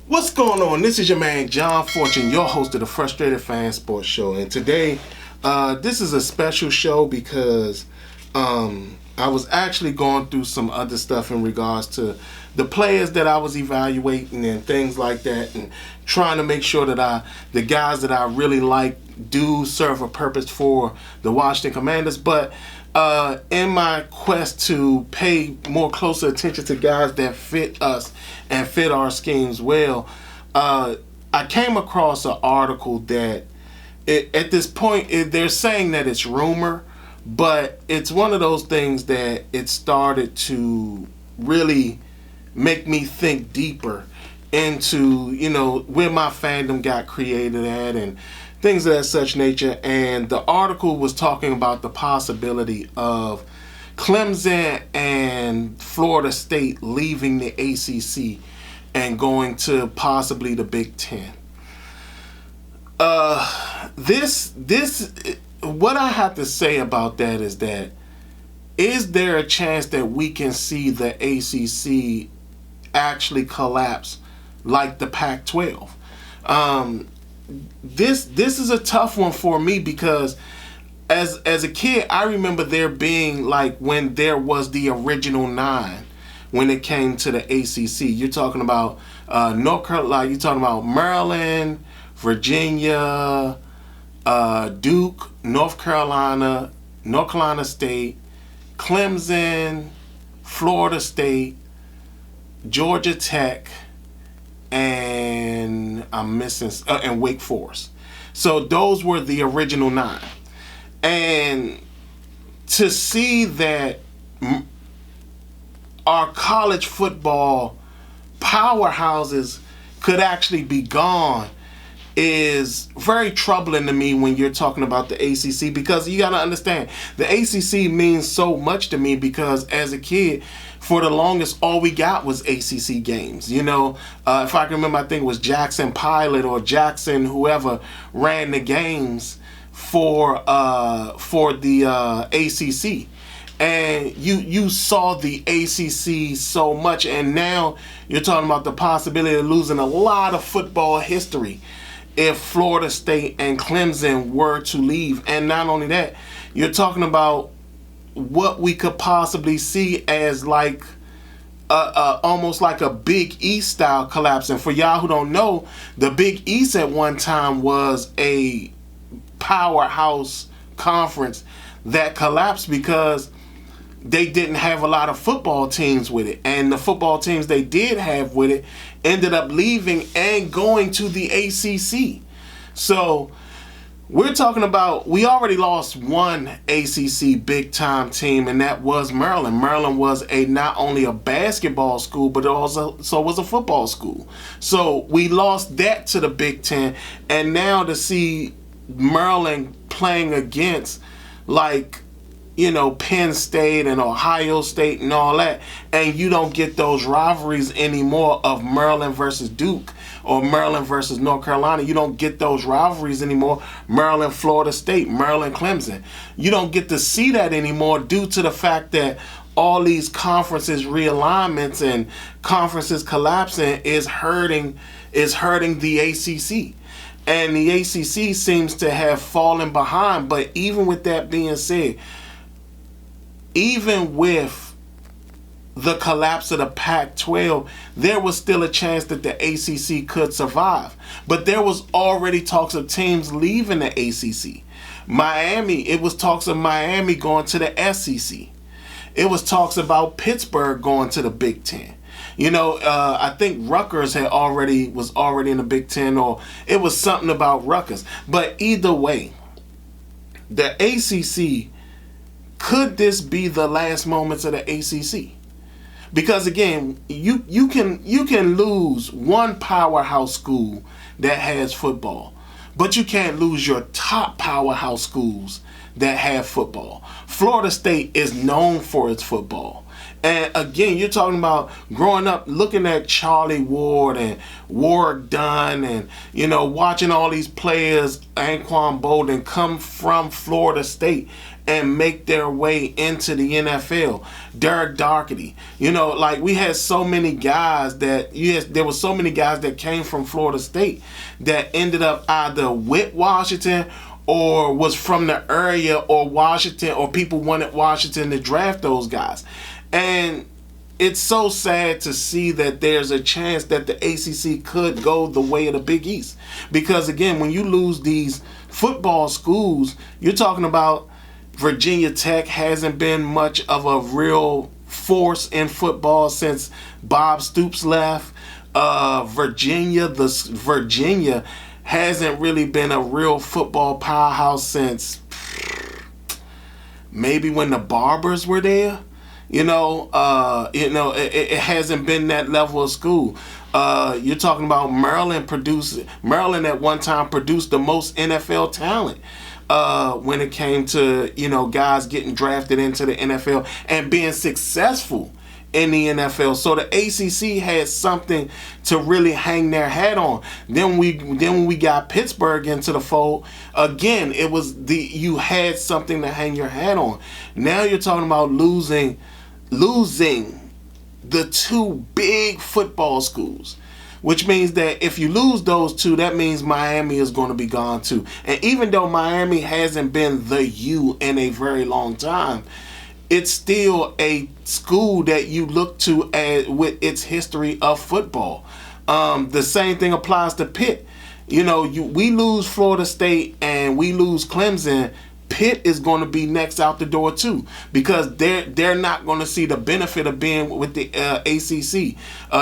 What's going on? This is your man John Fortune, your host of the Frustrated Fan Sports Show, and today this is a special show because I was actually going through some other stuff in regards to the players that I was evaluating and things like that, and trying to make sure that the guys that I really like do serve a purpose for the Washington Commanders. But in my quest to pay more closer attention to guys that fit us and fit our schemes well, I came across an article that at this point they're saying that it's rumor, but it's one of those things that it started to really make me think deeper into, where my fandom got created at and things of that such nature. And the article was talking about the possibility of Clemson and Florida State leaving the ACC and going to possibly the Big Ten. What I have to say about that is there a chance that we can see the ACC actually collapse like the Pac-12? This is a tough one for me because as a kid, I remember there being, like, when there was the original 9 when it came to the ACC. You're talking about North Carolina, you're talking about Maryland, Virginia, Duke, North Carolina State, Clemson, Florida State, Georgia Tech, and I'm missing and Wake Forest. So those were the original 9. And to see that our college football powerhouses could actually be gone is very troubling to me when you're talking about the ACC, because you got to understand the ACC means so much to me because as a kid, for the longest, all we got was ACC games. If I can remember, I think it was Jackson Pilot or Jackson whoever ran the games for the ACC. And you saw the ACC so much, and now you're talking about the possibility of losing a lot of football history if Florida State and Clemson were to leave. And not only that, you're talking about what we could possibly see as like almost like a Big East style collapse. And for y'all who don't know, the Big East at one time was a powerhouse conference that collapsed because they didn't have a lot of football teams with it. And the football teams they did have with it ended up leaving and going to the ACC. So we're talking about, we already lost one ACC big time team, and that was Maryland. Maryland was not only a basketball school, but it also was a football school. So we lost that to the Big Ten, and now to see Maryland playing against Penn State and Ohio State and all that, and you don't get those rivalries anymore of Maryland versus Duke or Maryland versus North Carolina. You don't get those rivalries anymore. Maryland, Florida State, Maryland, Clemson. You don't get to see that anymore due to the fact that all these conferences realignments and conferences collapsing is hurting the ACC. And the ACC seems to have fallen behind. But even with that being said, even with the collapse of the Pac-12, there was still a chance that the ACC could survive. But there was already talks of teams leaving the ACC. It was talks of Miami going to the SEC. It was talks about Pittsburgh going to the Big Ten. I think Rutgers was already in the Big Ten, or it was something about Rutgers. But either way, the ACC, could this be the last moments of the ACC? Because again, you can lose one powerhouse school that has football, but you can't lose your top powerhouse schools that have football. Florida State is known for its football. And again, you're talking about growing up, looking at Charlie Ward and Warwick Dunn and, watching all these players, Anquan Bolden, come from Florida State and make their way into the NFL. Derek Doherty, we had so many guys there were so many guys that came from Florida State that ended up either with Washington or was from the area, or Washington, or people wanted Washington to draft those guys. And it's so sad to see that there's a chance that the ACC could go the way of the Big East. Because again, when you lose these football schools, you're talking about Virginia Tech hasn't been much of a real force in football since Bob Stoops left. Virginia hasn't really been a real football powerhouse since maybe when the Barbers were there. It hasn't been that level of school. You're talking about Maryland at one time produced the most NFL talent when it came to, guys getting drafted into the NFL and being successful in the NFL. So the ACC had something to really hang their hat on. Then when we got Pittsburgh into the fold, again, it was you had something to hang your hat on. Now you're talking about losing the two big football schools, which means that if you lose those two, that means Miami is going to be gone too. And even though Miami hasn't been the U in a very long time, it's still a school that you look to with its history of football. The same thing applies to Pitt. We lose Florida State and we lose Clemson. Pitt is going to be next out the door too, because they're not going to see the benefit of being with the ACC.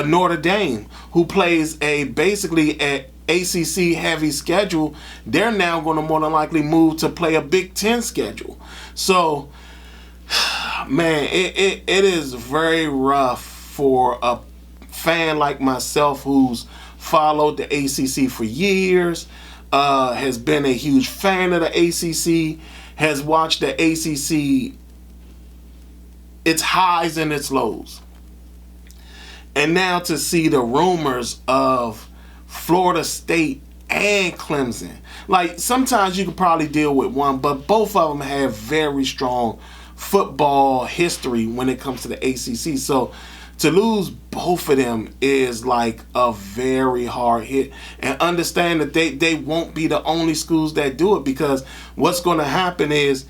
Notre Dame, who plays basically an ACC heavy schedule, they're now going to more than likely move to play a Big Ten schedule. So, man, it is very rough for a fan like myself who's followed the ACC for years, has been a huge fan of the ACC, has watched the ACC, its highs and its lows. And now to see the rumors of Florida State and Clemson. Like, sometimes you could probably deal with one, but both of them have very strong football history when it comes to the ACC. So to lose both of them is like a very hard hit. And understand that they won't be the only schools that do it, because what's going to happen is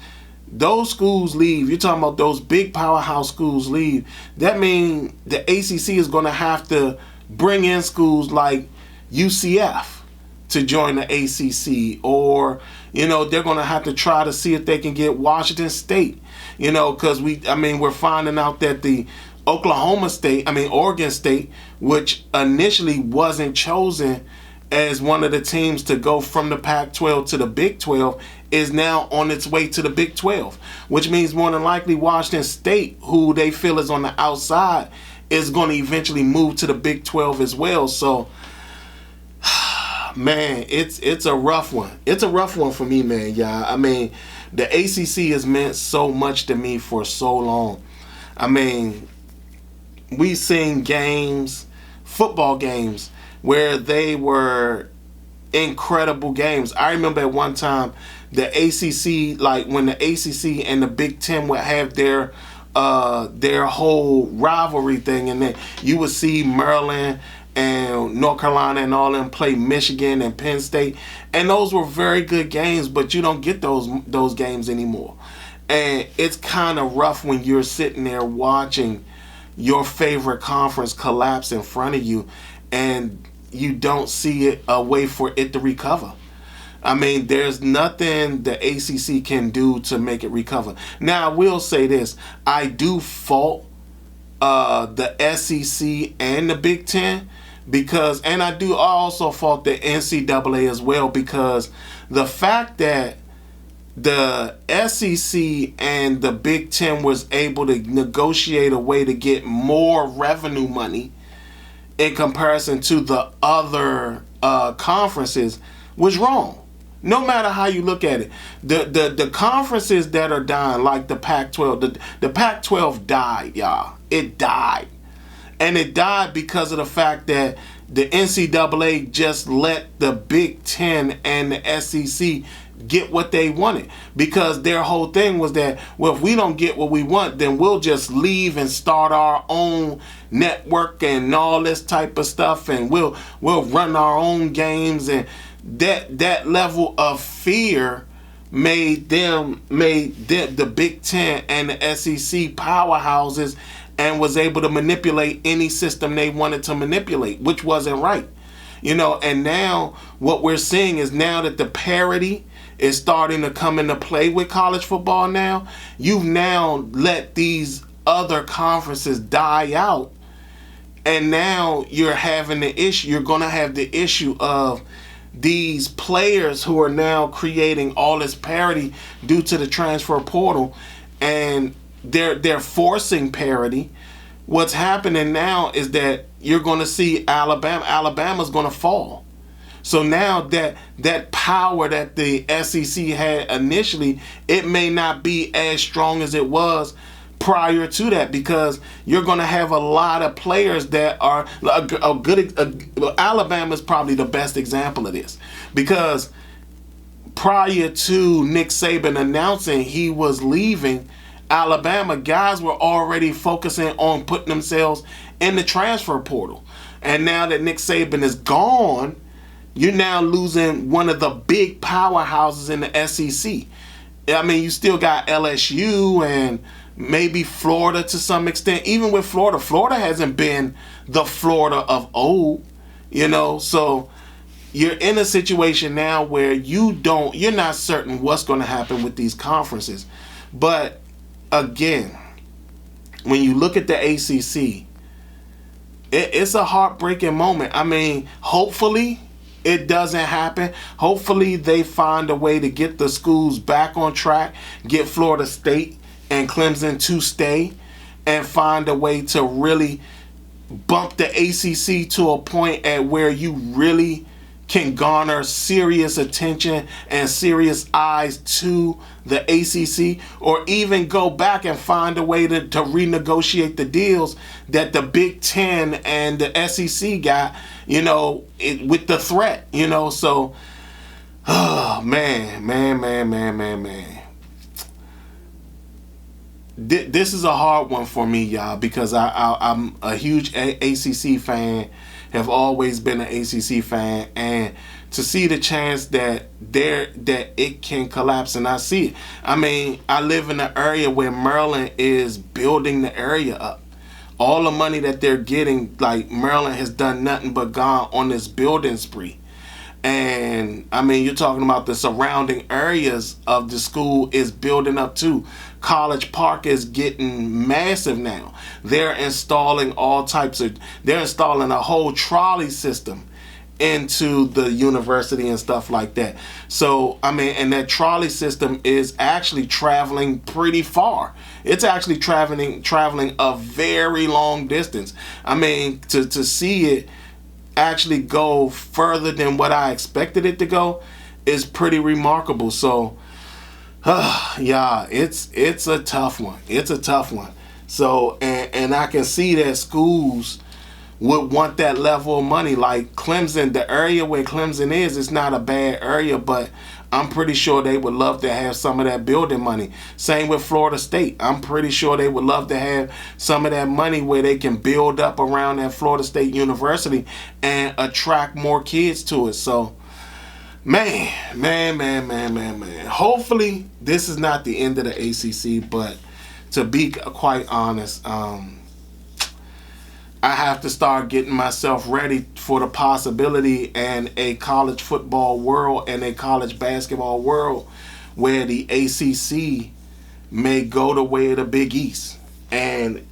those schools leave. You're talking about those big powerhouse schools leave. That means the ACC is going to have to bring in schools like UCF to join the ACC, or they're going to have to try to see if they can get Washington State, because we're finding out that the Oregon State, which initially wasn't chosen as one of the teams to go from the Pac-12 to the Big 12, is now on its way to the Big 12, which means more than likely Washington State, who they feel is on the outside, is going to eventually move to the Big 12 as well. So, man, it's a rough one. It's a rough one for me, man, y'all. The ACC has meant so much to me for so long. We've seen football games, where they were incredible games. I remember at one time the ACC, like when the ACC and the Big Ten would have their whole rivalry thing, and then you would see Maryland and North Carolina and all them play Michigan and Penn State, and those were very good games, but you don't get those games anymore. And it's kind of rough when you're sitting there watching your favorite conference collapse in front of you, and you don't see a way for it to recover. There's nothing the ACC can do to make it recover. Now, I will say this. I do fault the SEC and the Big Ten, and I also fault the NCAA as well, because the fact that the SEC and the Big Ten was able to negotiate a way to get more revenue money in comparison to the other conferences was wrong. No matter how you look at it, the conferences that are dying, like the Pac-12, the Pac-12 died, y'all. It died. And it died because of the fact that the NCAA just let the Big Ten and the SEC get what they wanted. Because their whole thing was that, well, if we don't get what we want, then we'll just leave and start our own network and all this type of stuff, and we'll run our own games. And that level of fear made the Big Ten and the SEC powerhouses, and was able to manipulate any system they wanted to manipulate, which wasn't right. And now what we're seeing is, now that the parity is starting to come into play with college football, now you've now let these other conferences die out, and now you're having the issue. You're going to have the issue of these players who are now creating all this parity due to the transfer portal, and they're forcing parity. What's happening now is that you're going to see Alabama's going to fall. So now that power that the SEC had initially, it may not be as strong as it was prior to that, because you're going to have a lot of players that are Alabama's probably the best example of this, because prior to Nick Saban announcing he was leaving Alabama, guys were already focusing on putting themselves in the transfer portal. And now that Nick Saban is gone, you're now losing one of the big powerhouses in the SEC. I mean, you still got LSU and maybe Florida to some extent. Even with Florida hasn't been the Florida of old, So you're in a situation now where you're not certain what's going to happen with these conferences. But again, when you look at the ACC, it's a heartbreaking moment. I mean, hopefully it doesn't happen. Hopefully they find a way to get the schools back on track, get Florida State and Clemson to stay, and find a way to really bump the ACC to a point at where you really can garner serious attention and serious eyes to the ACC, or even go back and find a way to renegotiate the deals that the Big Ten and the SEC got, with the threat, So, oh, man. This is a hard one for me, y'all, because I'm a huge ACC fan, have always been an ACC fan, and to see the chance that it can collapse, and I see it. I mean, I live in an area where Maryland is building the area up. All the money that they're getting, like, Maryland has done nothing but gone on this building spree. And I mean, you're talking about the surrounding areas of the school is building up too. College Park is getting massive now. They're installing they're installing a whole trolley system into the university and stuff like that. So, I mean, and that trolley system is actually traveling pretty far. It's actually traveling a very long distance. I mean, to see it actually go further than what I expected it to go is pretty remarkable. So, yeah, it's a tough one. It's a tough one. So, and I can see that schools would want that level of money. Like Clemson, the area where Clemson is, it's not a bad area, but I'm pretty sure they would love to have some of that building money. Same with Florida State. I'm pretty sure they would love to have some of that money where they can build up around that Florida State University and attract more kids to it. So, man. Hopefully, this is not the end of the ACC, but to be quite honest, I have to start getting myself ready for the possibility and a college football world and a college basketball world where the ACC may go the way of the Big East. And,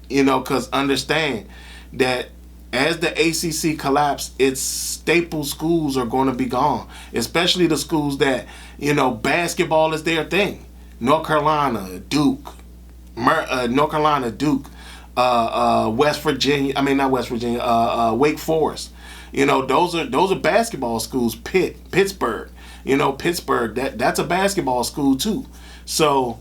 because understand that as the ACC collapse, its staple schools are going to be gone, especially the schools that, basketball is their thing. North Carolina, Duke, West Virginia. I mean, not West Virginia. Wake Forest. Those are basketball schools. Pittsburgh. You know, Pittsburgh, that's a basketball school too. So,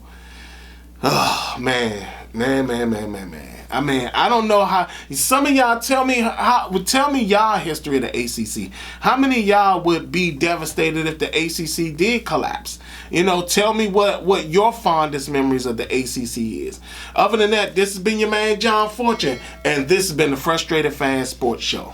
oh, man. I mean, I don't know how. Some of y'all tell me y'all history of the ACC. How many of y'all would be devastated if the ACC did collapse? You know, tell me what your fondest memories of the ACC is. Other than that, this has been your man John Fortune, and this has been the Frustrated Fan Sports Show.